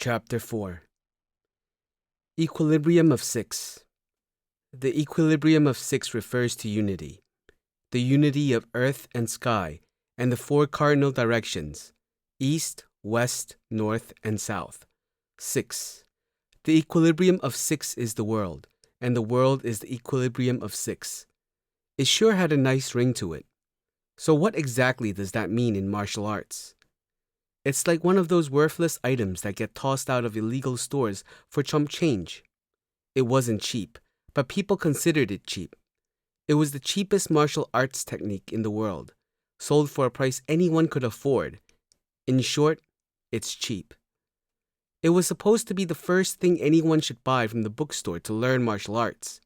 Chapter 4 Equilibrium of Six. The equilibrium of six refers to unity, the unity of earth and sky, and the four cardinal directions, east, west, north, and south. 6. The equilibrium of six is the world, and the world is the equilibrium of six. It sure had a nice ring to it. So what exactly does that mean in martial arts? It's like one of those worthless items that get tossed out of illegal stores for chump change. It wasn't cheap, but people considered it cheap. It was the cheapest martial arts technique in the world, sold for a price anyone could afford. In short, it's cheap. It was supposed to be the first thing anyone should buy from the bookstore to learn martial arts.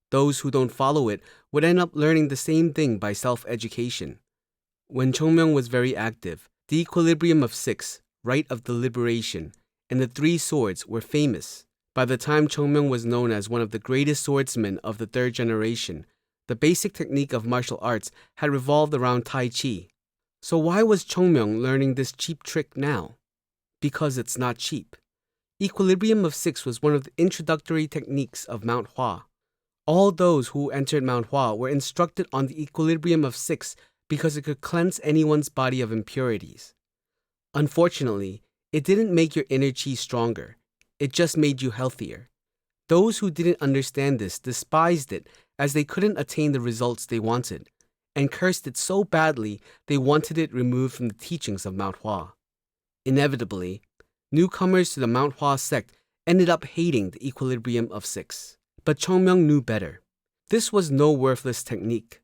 Those who don't follow it would end up learning the same thing by self-education. When Chung Myeong was very active, the equilibrium of six, right of the liberation, and the three swords were famous. By the time Chung Myeong was known as one of the greatest swordsmen of the third generation, the basic technique of martial arts had revolved around Tai Chi. So why was Chung Myeong learning this cheap trick now? Because it's not cheap. Equilibrium of six was one of the introductory techniques of Mount Hua. All those who entered Mount Hua were instructed on the equilibrium of six because it could cleanse anyone's body of impurities. Unfortunately, it didn't make your inner chi stronger. It just made you healthier. Those who didn't understand this despised it as they couldn't attain the results they wanted, and cursed it so badly they wanted it removed from the teachings of Mount Hua. Inevitably, newcomers to the Mount Hua Sect ended up hating the equilibrium of six. But Chung Myeong knew better. This was no worthless technique.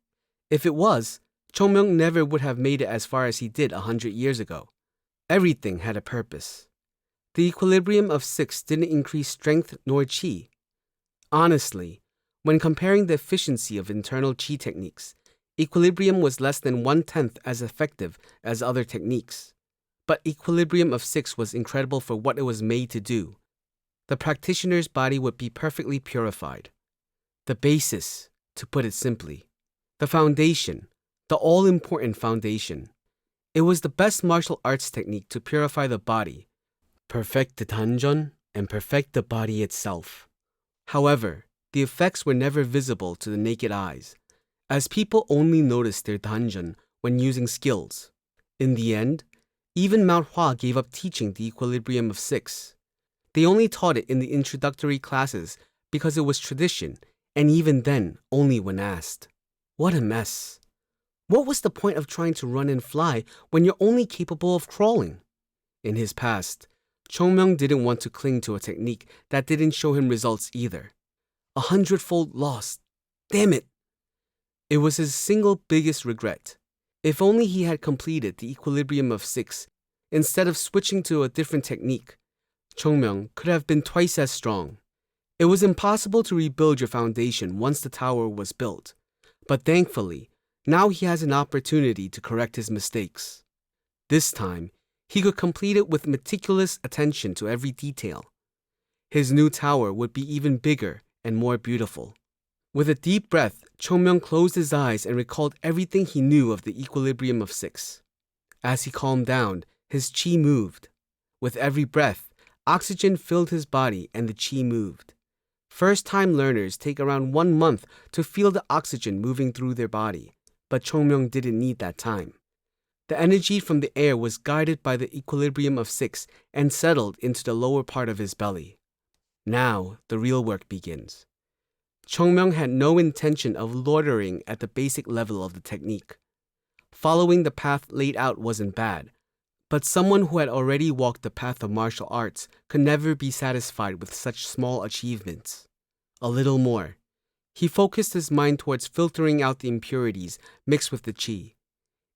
If it was, Chung Myeong never would have made it as far as he did 100 years ago. Everything had a purpose. The equilibrium of six didn't increase strength nor chi. Honestly, when comparing the efficiency of internal chi techniques, equilibrium was less than 1/10 as effective as other techniques. But equilibrium of six was incredible for what it was made to do. The practitioner's body would be perfectly purified. The basis, to put it simply. The foundation, the all-important foundation. It was the best martial arts technique to purify the body, perfect the danjeon, and perfect the body itself. However, the effects were never visible to the naked eyes, as people only noticed their danjeon when using skills. In the end, even Mount Hua gave up teaching the equilibrium of six. They only taught it in the introductory classes because it was tradition, and even then, only when asked. What a mess. What was the point of trying to run and fly when you're only capable of crawling? In his past, Chung Myeong didn't want to cling to a technique that didn't show him results either. 100-fold loss. Damn it! It was his single biggest regret. If only he had completed the equilibrium of six instead of switching to a different technique, Chung Myeong could have been twice as strong. It was impossible to rebuild your foundation once the tower was built, but thankfully, now he has an opportunity to correct his mistakes. This time, he could complete it with meticulous attention to every detail. His new tower would be even bigger and more beautiful. With a deep breath, Chung Myeong closed his eyes and recalled everything he knew of the equilibrium of six. As he calmed down, his chi moved. With every breath, oxygen filled his body and the chi moved. First-time learners take around 1 month to feel the oxygen moving through their body, but Chung Myeong didn't need that time. The energy from the air was guided by the equilibrium of six and settled into the lower part of his belly. Now, the real work begins. Chung Myeong had no intention of loitering at the basic level of the technique. Following the path laid out wasn't bad, but someone who had already walked the path of martial arts could never be satisfied with such small achievements. A little more. He focused his mind towards filtering out the impurities mixed with the chi.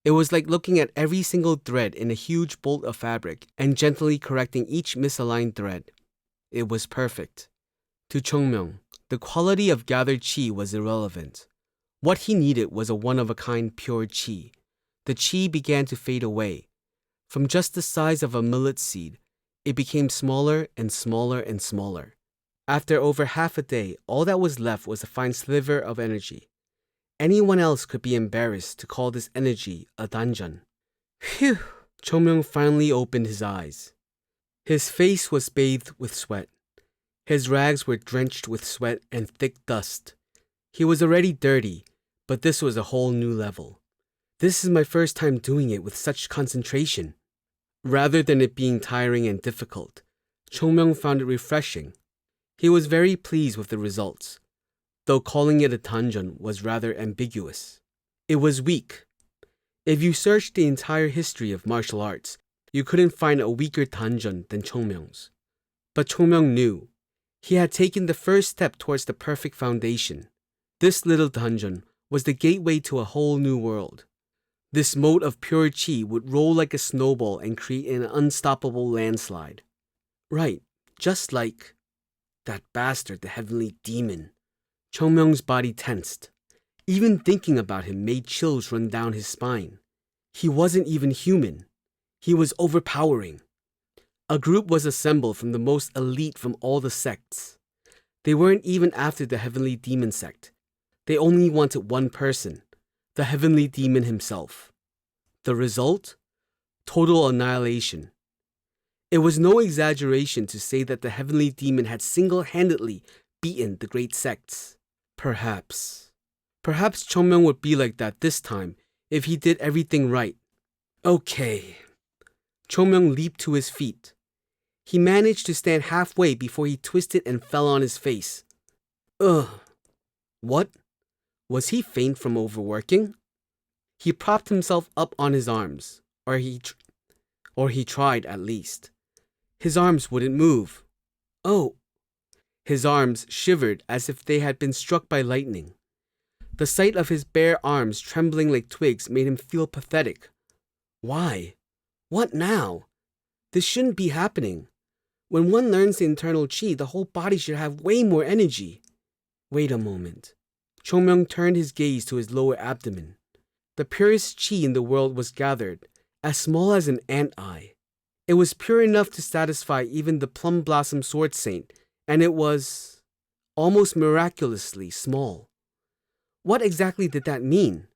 It was like looking at every single thread in a huge bolt of fabric and gently correcting each misaligned thread. It was perfect. To Chung Myeong, the quality of gathered chi was irrelevant. What he needed was a one-of-a-kind pure chi. The chi began to fade away. From just the size of a millet seed, it became smaller and smaller and smaller. After over half a day, all that was left was a fine sliver of energy. Anyone else could be embarrassed to call this energy a danjeon. Phew! Chung Myeong finally opened his eyes. His face was bathed with sweat. His rags were drenched with sweat and thick dust. He was already dirty, but this was a whole new level. This is my first time doing it with such concentration. Rather than it being tiring and difficult, Chung Myeong found it refreshing. He was very pleased with the results, though calling it a tanjun was rather ambiguous. It was weak. If you searched the entire history of martial arts, you couldn't find a weaker tanjun than Chung Myeong's. But Chung Myeong knew. He had taken the first step towards the perfect foundation. This little tanjun was the gateway to a whole new world. This mote of pure chi would roll like a snowball and create an unstoppable landslide. Right, just like that bastard, the heavenly demon. Chung Myeong's body tensed. Even thinking about him made chills run down his spine. He wasn't even human. He was overpowering. A group was assembled from the most elite from all the sects. They weren't even after the heavenly demon sect. They only wanted one person, the heavenly demon himself. The result? Total annihilation. It was no exaggeration to say that the heavenly demon had single-handedly beaten the great sects. Perhaps Chung Myeong would be like that this time if he did everything right. Okay. Chung Myeong leaped to his feet. He managed to stand halfway before he twisted and fell on his face. Ugh. What? Was he faint from overworking? He propped himself up on his arms, or he tried at least. His arms wouldn't move. Oh. His arms shivered as if they had been struck by lightning. The sight of his bare arms trembling like twigs made him feel pathetic. Why? What now? This shouldn't be happening. When one learns the internal chi, the whole body should have way more energy. Wait a moment. Chung Myeong turned his gaze to his lower abdomen. The purest chi in the world was gathered, as small as an ant eye. It was pure enough to satisfy even the Plum Blossom Sword Saint, and it was almost miraculously small. What exactly did that mean?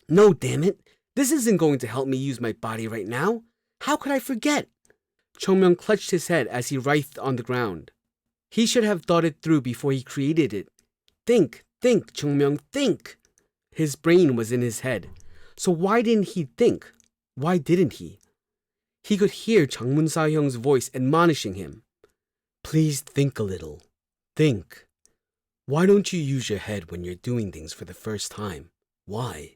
No, damn it! This isn't going to help me use my body right now. How could I forget? Chung Myeong clutched his head as he writhed on the ground. He should have thought it through before he created it. Think, Chung Myeong, think! His brain was in his head. So why didn't he think? Why didn't he? He could hear Jang Mun-sa-hyung's voice admonishing him. Please think a little. Think. Why don't you use your head when you're doing things for the first time? Why?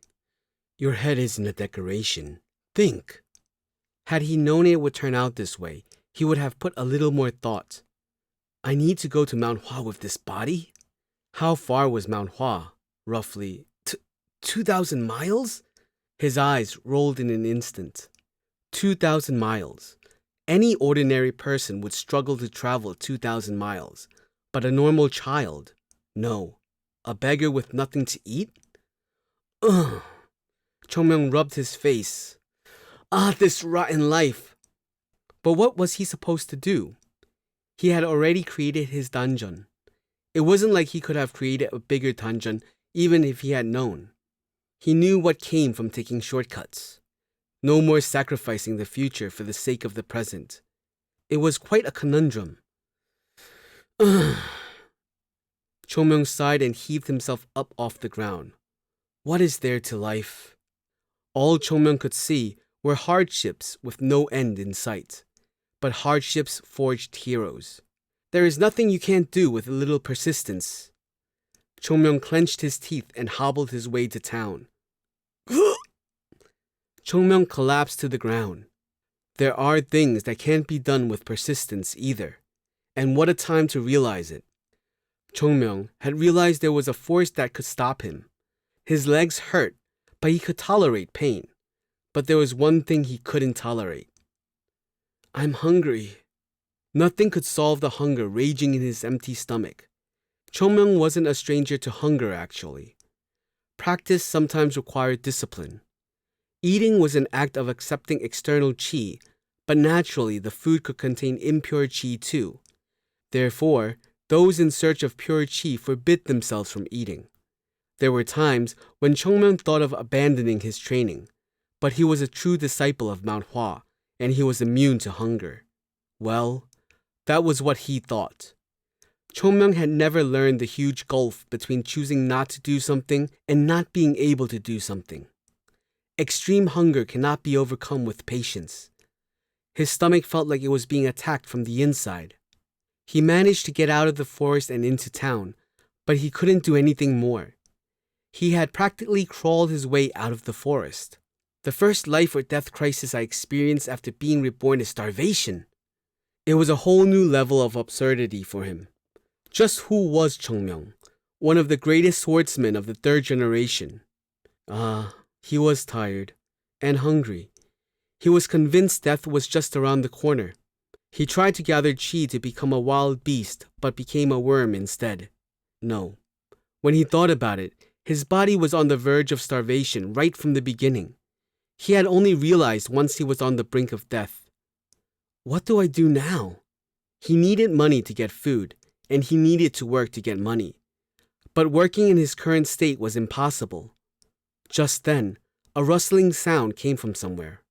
Your head isn't a decoration. Think. Had he known it would turn out this way, he would have put a little more thought. I need to go to Mount Hua with this body? How far was Mount Hua? Roughly 2,000 miles? His eyes rolled in an instant. 2,000 miles. Any ordinary person would struggle to travel 2,000 miles. But a normal child? No. A beggar with nothing to eat? Ugh. Chung Myeong rubbed his face. This rotten life. But what was he supposed to do? He had already created his dungeon. It wasn't like he could have created a bigger dungeon even if he had known. He knew what came from taking shortcuts. No more sacrificing the future for the sake of the present. It was quite a conundrum. Chung Myeong sighed and heaved himself up off the ground. What is there to life? All Chung Myeong could see were hardships with no end in sight. But hardships forged heroes. There is nothing you can't do with a little persistence. Chung Myeong clenched his teeth and hobbled his way to town. Chung Myeong collapsed to the ground. There are things that can't be done with persistence either. And what a time to realize it. Chung Myeong had realized there was a force that could stop him. His legs hurt, but he could tolerate pain. But there was one thing he couldn't tolerate. I'm hungry. Nothing could solve the hunger raging in his empty stomach. Chung Myeong wasn't a stranger to hunger, actually. Practice sometimes required discipline. Eating was an act of accepting external chi, but naturally the food could contain impure chi too. Therefore, those in search of pure chi forbid themselves from eating. There were times when Chung Myeong thought of abandoning his training, but he was a true disciple of Mount Hua, and he was immune to hunger. Well, that was what he thought. Chung Myeong had never learned the huge gulf between choosing not to do something and not being able to do something. Extreme hunger cannot be overcome with patience. His stomach felt like it was being attacked from the inside. He managed to get out of the forest and into town, but he couldn't do anything more. He had practically crawled his way out of the forest. The first life or death crisis I experienced after being reborn is starvation. It was a whole new level of absurdity for him. Just who was Chung Myeong, one of the greatest swordsmen of the third generation? He was tired and hungry. He was convinced death was just around the corner. He tried to gather chi to become a wild beast, but became a worm instead. No. When he thought about it, his body was on the verge of starvation right from the beginning. He had only realized once he was on the brink of death. What do I do now? He needed money to get food, and he needed to work to get money. But working in his current state was impossible. Just then, a rustling sound came from somewhere.